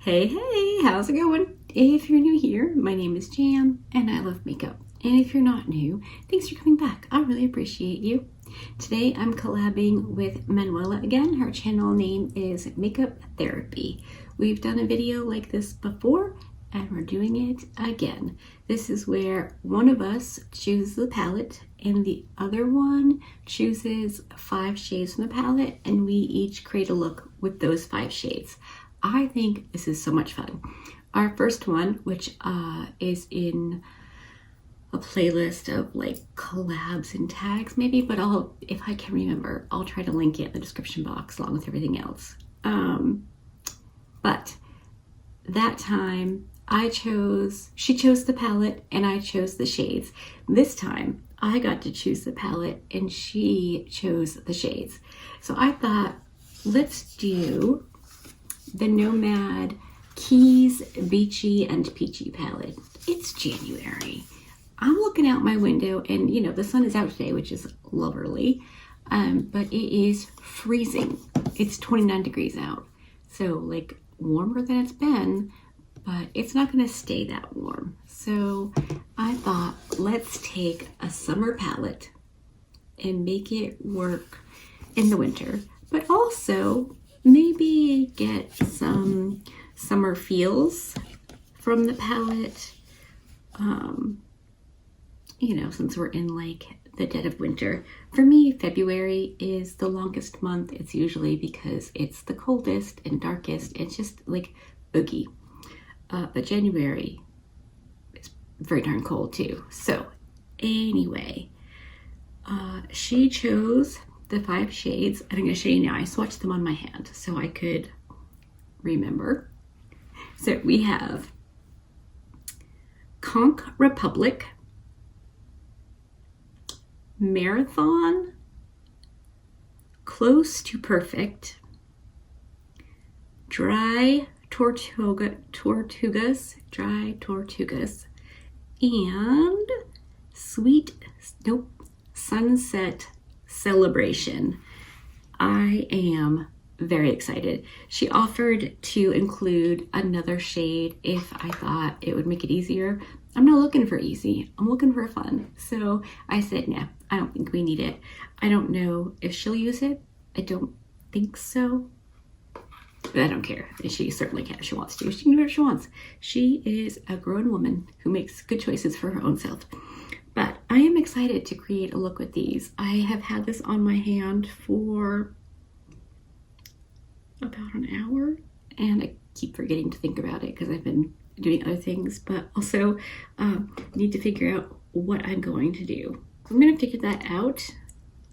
Hey, how's it going? If you're new here, my name is Jam and I love makeup. And if you're not new, thanks for coming back. I really appreciate you. Today I'm collabing with Manuela again. Her channel name is Makeup Therapy. We've done a video like this before and we're doing it again. This is where one of us chooses the palette and the other one chooses 5 shades from the palette, and we each create a look with those 5 shades. I think this is so much fun. Our first one, which is in a playlist of like collabs and tags maybe, but if I can remember, I'll try to link it in the description box along with everything else. But that time she chose the palette and I chose the shades. This time I got to choose the palette and she chose the shades. So I thought, let's do the Nomad Keys Beachy and Peachy palette. It's January. I'm looking out my window and the sun is out today, which is lovely, but it is freezing. It's 29 degrees out. So like warmer than it's been, but it's not gonna stay that warm. So I thought, let's take a summer palette and make it work in the winter, but also maybe get some summer feels from the palette, since we're in like the dead of winter. For me, February is the longest month. It's usually because it's the coldest and darkest. It's just like boogie. But January is very darn cold too. So anyway, she chose the 5 shades, and I'm going to show you now. I swatched them on my hand so I could remember. So we have Conch Republic, Marathon, Close to Perfect, Dry Tortugas, and Sunset Celebration. I am very excited. She offered to include another shade if I thought it would make it easier. I'm not looking for easy. I'm looking for fun. So I said, nah, I don't think we need it. I don't know if she'll use it. I don't think so. But I don't care. She certainly can if she wants to. She can do what she wants. She is a grown woman who makes good choices for her own self. But I am excited to create a look with these. I have had this on my hand for about an hour, and I keep forgetting to think about it because I've been doing other things, but also need to figure out what I'm going to do. I'm going to figure that out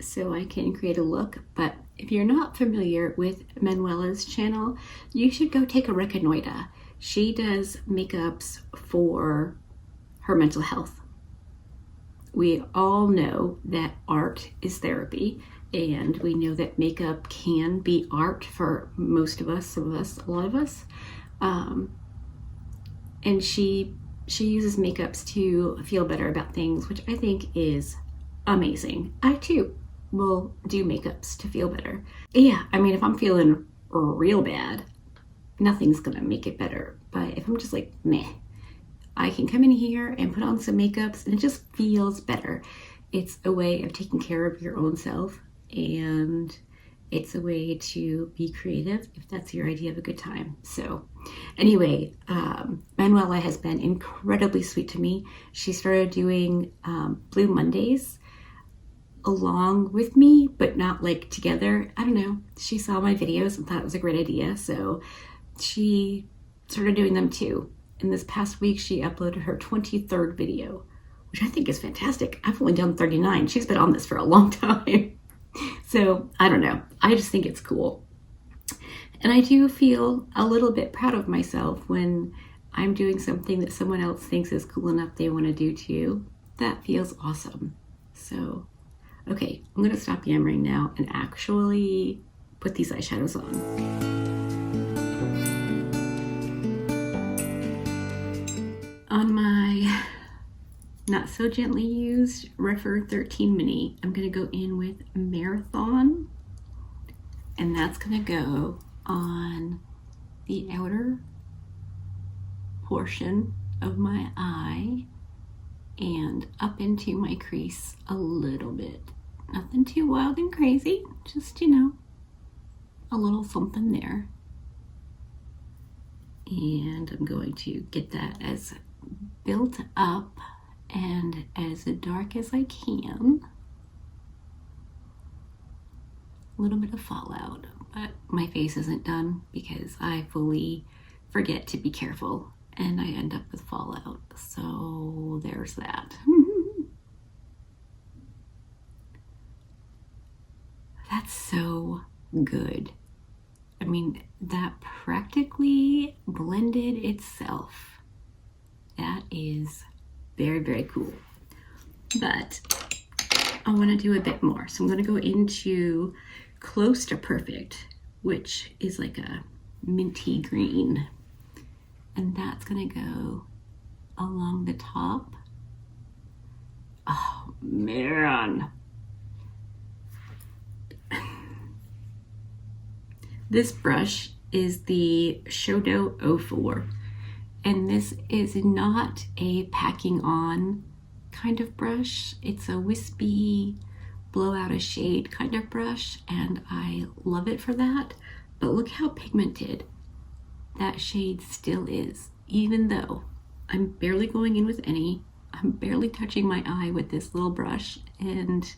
so I can create a look. But if you're not familiar with Manuela's channel, you should go take a reconnoiter. She does makeups for her mental health. We all know that art is therapy, and we know that makeup can be art for most of us, some of us, a lot of us. And she uses makeups to feel better about things, which I think is amazing. I too will do makeups to feel better. Yeah, I mean, if I'm feeling real bad, nothing's gonna make it better. But if I'm just like, meh, I can come in here and put on some makeups and it just feels better. It's a way of taking care of your own self, and it's a way to be creative if that's your idea of a good time. So anyway, Manuela has been incredibly sweet to me. She started doing Blue Mondays along with me, but not like together. I don't know. She saw my videos and thought it was a great idea, so she started doing them too. And this past week, she uploaded her 23rd video, which I think is fantastic. I've only done 39. She's been on this for a long time. So I don't know. I just think it's cool. And I do feel a little bit proud of myself when I'm doing something that someone else thinks is cool enough they want to do too. That feels awesome. So, okay, I'm going to stop yammering now and actually put these eyeshadows on. On my not so gently used Refer 13 Mini, I'm going to go in with Marathon, and that's going to go on the outer portion of my eye and up into my crease a little bit. Nothing too wild and crazy, just, a little something there. And I'm going to get that as built up and as dark as I can. A little bit of fallout, but my face isn't done because I fully forget to be careful and I end up with fallout. So there's that. That's so good. I mean, that practically blended itself. That is very, very cool. But I want to do a bit more. So I'm going to go into Close to Perfect, which is like a minty green. And that's going to go along the top. Oh, man. This brush is the Shodo 04, and this is not a packing on kind of brush. It's a wispy, blow out a shade kind of brush, and I love it for that. But look how pigmented that shade still is, even though I'm barely going in with any. I'm barely touching my eye with this little brush, and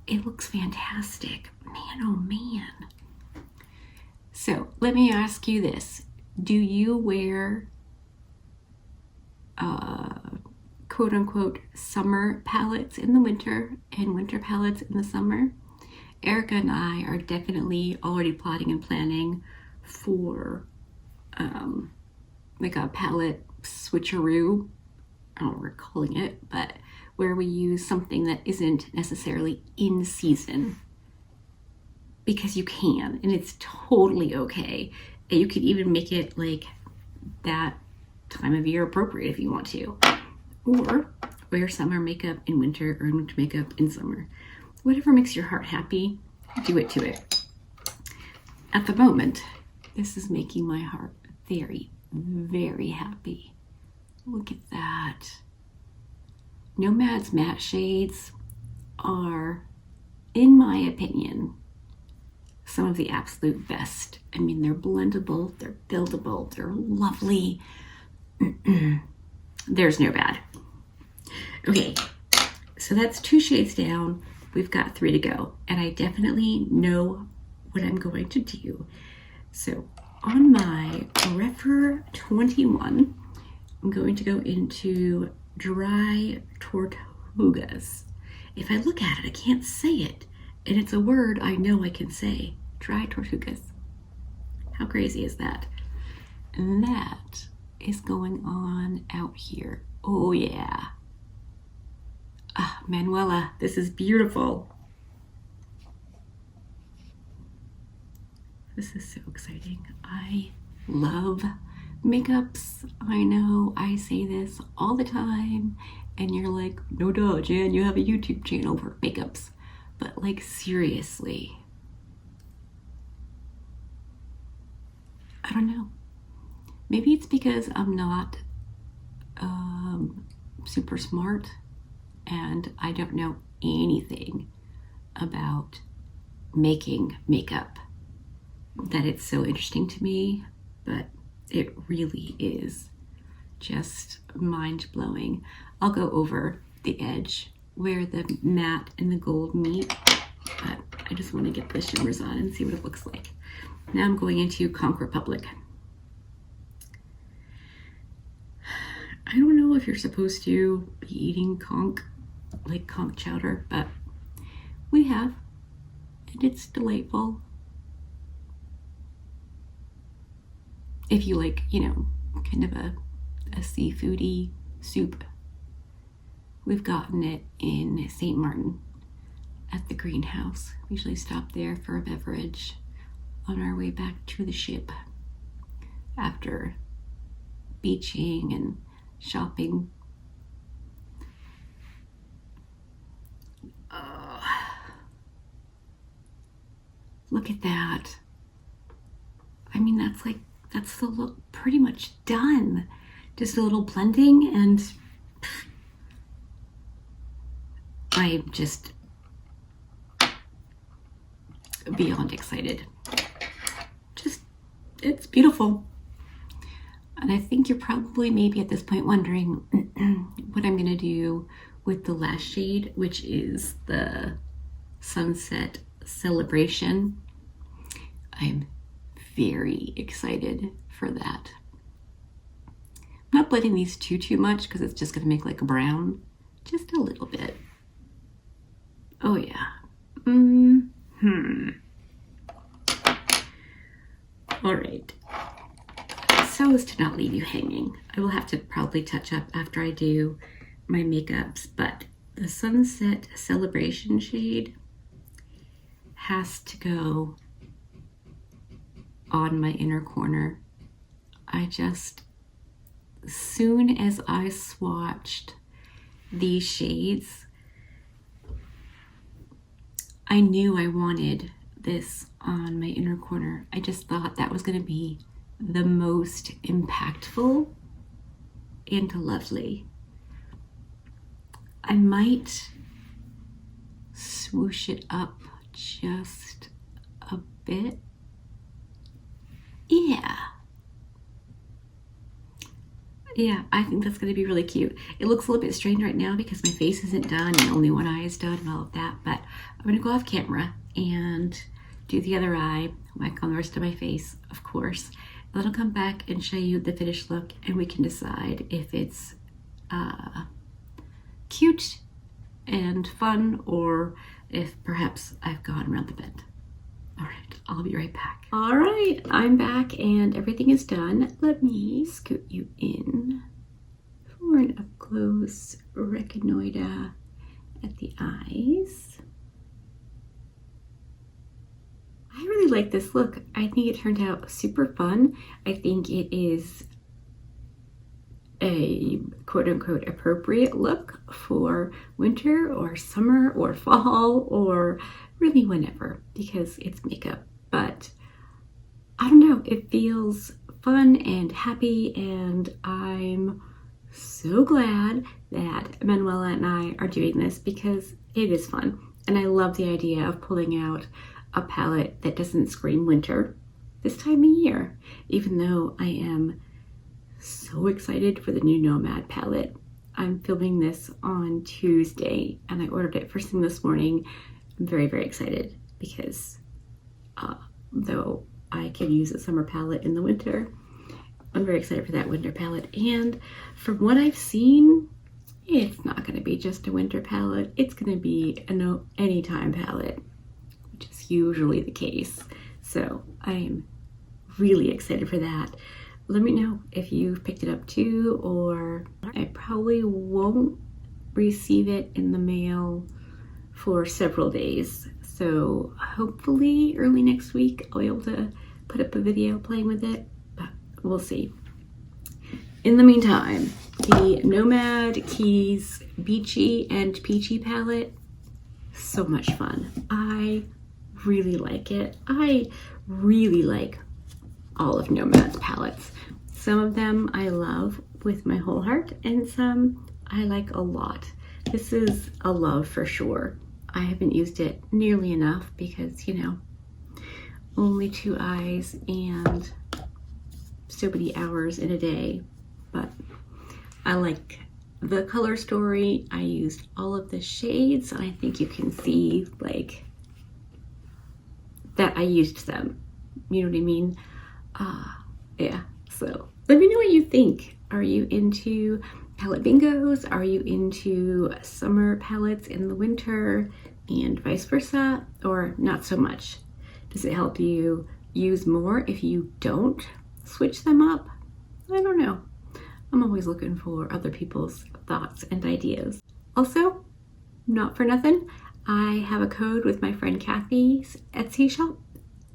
it looks fantastic. Man, oh man. So let me ask you this. Do you wear quote unquote summer palettes in the winter and winter palettes in the summer? Erica and I are definitely already plotting and planning for like a palette switcheroo. I don't know what we're calling it, but where we use something that isn't necessarily in season, because you can, and it's totally okay. And you could even make it like that time of year appropriate if you want to, or wear summer makeup in winter or winter makeup in summer. Whatever makes your heart happy, do it to it. At the moment, this is making my heart very, very happy. Look at that. Nomad's matte shades are, in my opinion, some of the absolute best. I mean, they're blendable, they're buildable, they're lovely. There's no bad. Okay, so that's 2 shades down. We've got 3 to go, and I definitely know what I'm going to do. So on my Refer 21, I'm going to go into Dry Tortugas. If I look at it, I can't say it. And it's a word I know I can say. Dry Tortugas. How crazy is that? And that is going on out here. Oh yeah. Ah, Manuela, this is beautiful. This is so exciting. I love makeups. I know I say this all the time, and you're like, no duh, Jan, you have a YouTube channel for makeups. But like, seriously, I don't know. Maybe it's because I'm not super smart and I don't know anything about making makeup that it's so interesting to me, but it really is just mind-blowing. I'll go over the edge where the matte and the gold meet, but I just want to get the shimmers on and see what it looks like. Now I'm going into Conch Republic. I don't know if you're supposed to be eating conch, like conch chowder, but we have, and it's delightful. If you like, kind of a seafoody soup. We've gotten it in St. Martin at the greenhouse. We usually stop there for a beverage on our way back to the ship after beaching and shopping. Look at that. I mean, that's the look pretty much done. Just a little blending and I'm just beyond excited. It's beautiful. And I think you're probably maybe at this point wondering what I'm gonna do with the last shade, which is the Sunset Celebration. I'm very excited for that. I'm not blending these too much because it's just gonna make like a brown, just a little bit. Oh yeah. All right. So as to not leave you hanging, I will have to probably touch up after I do my makeups, but the Sunset Celebration shade has to go on my inner corner. As soon as I swatched these shades, I knew I wanted this on my inner corner. I just thought that was going to be the most impactful and lovely. I might swoosh it up just a bit. Yeah, I think that's going to be really cute. It looks a little bit strange right now because my face isn't done and only one eye is done and all of that, but I'm going to go off camera and do the other eye, whack on the rest of my face, of course. Then I'll come back and show you the finished look and we can decide if it's cute and fun or if perhaps I've gone around the bend. All right, I'll be right back. All right, I'm back and everything is done. Let me scoot you in for an up-close reconnoiter at the eyes. I really like this look. I think it turned out super fun. I think it is a quote-unquote appropriate look for winter or summer or fall or really whenever because it's makeup. But I don't know, it feels fun and happy and I'm so glad that Manuela and I are doing this because it is fun. And I love the idea of pulling out a palette that doesn't scream winter this time of year, even though I am so excited for the new Nomad palette. I'm filming this on Tuesday and I ordered it first thing this morning. I'm very, very excited because though I can use a summer palette in the winter, I'm very excited for that winter palette. And from what I've seen, it's not going to be just a winter palette. It's going to be an anytime palette, which is usually the case. So I'm really excited for that. Let me know if you've picked it up too, or I probably won't receive it in the mail for several days. So hopefully early next week I'll be able to put up a video playing with it, but we'll see. In the meantime, the Nomad Keys Beachy and Peachy palette, so much fun. I really like it. I really like all of Nomad's palettes. Some of them I love with my whole heart and some I like a lot. This is a love for sure. I haven't used it nearly enough because, you know, only 2 eyes and so many hours in a day, but I like the color story. I used all of the shades and I think you can see like that I used them. You know what I mean? Yeah, so let me know what you think. Are you into palette bingos? Are you into summer palettes in the winter and vice versa, or not so much? Does it help you use more if you don't switch them up? I don't know. I'm always looking for other people's thoughts and ideas. Also, not for nothing, I have a code with my friend Kathy's Etsy shop,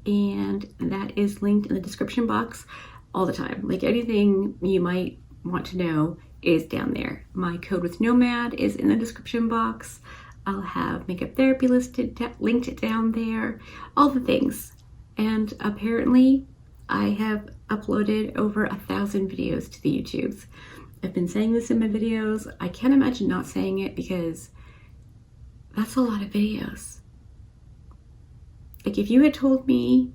and that is linked in the description box all the time. Like anything you might want to know is down there. My code with Nomad is in the description box. I'll have makeup therapy linked down there, all the things. And apparently I have uploaded over 1,000 videos to the YouTubes. I've been saying this in my videos. I can't imagine not saying it because that's a lot of videos. Like, if you had told me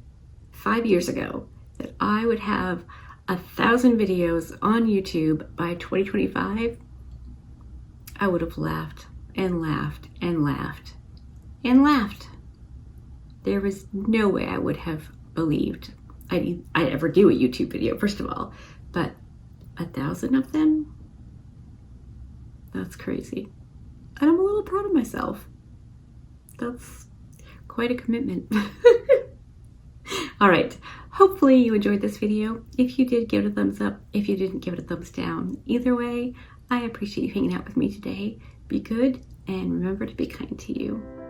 5 years ago that I would have 1,000 videos on YouTube by 2025, I would have laughed and laughed and laughed and laughed. There was no way I would have believed I'd ever do a YouTube video, first of all, but 1,000 of them? That's crazy. And I'm a little proud of myself. That's quite a commitment. All right, hopefully you enjoyed this video. If you did, give it a thumbs up. If you didn't, give it a thumbs down. Either way, I appreciate you hanging out with me today. Be good, and remember to be kind to you.